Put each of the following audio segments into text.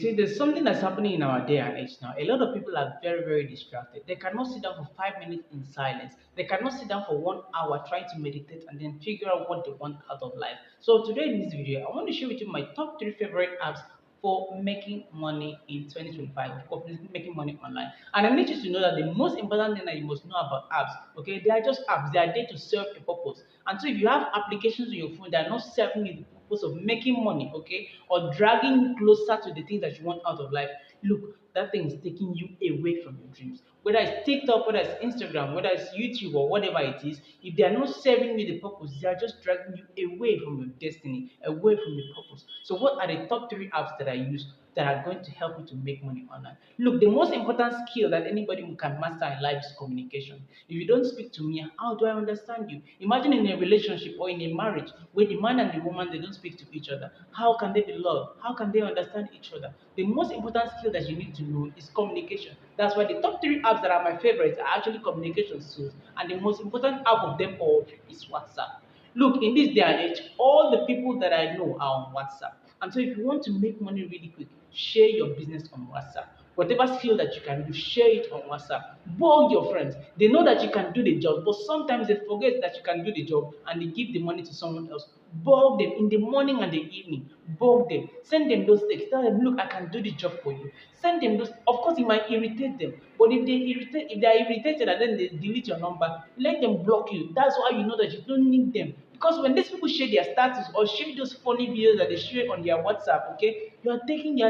see, there's something that's happening in our day and age now. A lot of people are very, very distracted. They cannot sit down for 5 minutes in silence. They cannot sit down for 1 hour trying to meditate and then figure out what they want out of life. So today in this video, I want to share with you my top three favorite apps for making money in 2025, for making money online. And I need you to know that the most important thing that you must know about apps, okay, they are just apps. They are there to serve a purpose. And so if you have applications on your phone that are not serving you the purpose of making money, okay, or dragging you closer to the things that you want out of life, look, that thing is taking you away from your dreams. Whether it's TikTok, whether it's Instagram, whether it's YouTube or whatever it is, if they are not serving you the purpose, they are just dragging you away from your destiny, away from your purpose. So what are the top three apps that I use that are going to help you to make money online? Look, the most important skill that anybody can master in life is communication. If you don't speak to me, how do I understand you? Imagine in a relationship or in a marriage where the man and the woman they don't speak to each other. How can they be loved? How can they understand each other? The most important skill that you need to know is communication. That's why the top three apps that are my favorites are actually communication tools, and the most important app of them all is WhatsApp. Look, in this day and age, all the people that I know are on WhatsApp. And so if you want to make money really quick, share your business on WhatsApp. Whatever skill that you can do, share it on WhatsApp. Bug your friends. They know that you can do the job, but sometimes they forget that you can do the job and they give the money to someone else. Bug them in the morning and the evening. Bug them. Send them those texts. Tell them, look, I can do the job for you. Send them those. Of course, it might irritate them, but if they are irritated and then they delete your number, let them block you. That's why you know that you don't need them. Because when these people share their status or share those funny videos that they share on their WhatsApp, okay, they're taking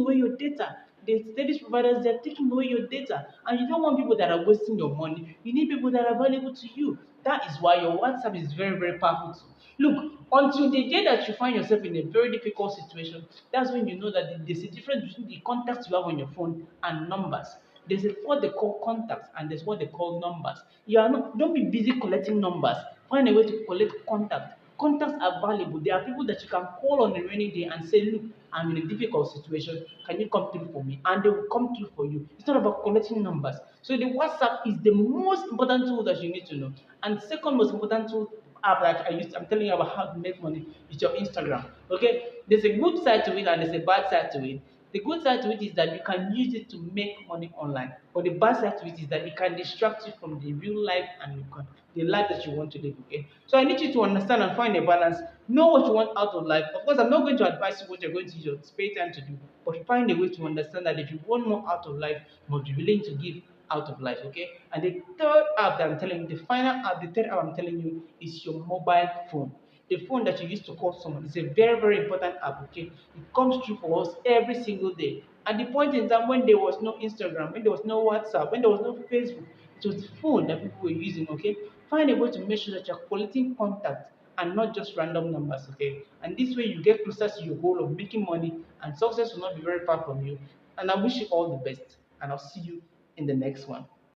away your data. The service providers, they're taking away your data. And you don't want people that are wasting your money. You need people that are valuable to you. That is why your WhatsApp is very, very powerful too. Look, until the day that you find yourself in a very difficult situation, that's when you know that there's a difference between the contacts you have on your phone and numbers. There's what they call contacts and there's what they call numbers. Don't be busy collecting numbers. Find a way to collect contacts. Contacts are valuable. There are people that you can call on a rainy day and say, look, I'm in a difficult situation. Can you come through for me? And they will come through for you. It's not about collecting numbers. So the WhatsApp is the most important tool that you need to know. And second most important tool app that I'm telling you about how to make money is your Instagram. Okay? There's a good side to it and there's a bad side to it. The good side to it is that you can use it to make money online. But the bad side to it is that it can distract you from the real life and the life that you want to live. Okay. So I need you to understand and find a balance. Know what you want out of life. Of course, I'm not going to advise you what you're going to use your spare time to do, but find a way to understand that if you want more out of life, you must be willing to give out of life. Okay. And the third app that I'm telling you, the final app, the third app I'm telling you is your mobile phone. The phone that you use to call someone is a very, very important app, okay? It comes through for us every single day. And the point in time when there was no Instagram, when there was no WhatsApp, when there was no Facebook, it was the phone that people were using, okay? Find a way to make sure that you're collecting contact and not just random numbers, okay? And this way you get closer to your goal of making money and success will not be very far from you. And I wish you all the best. And I'll see you in the next one.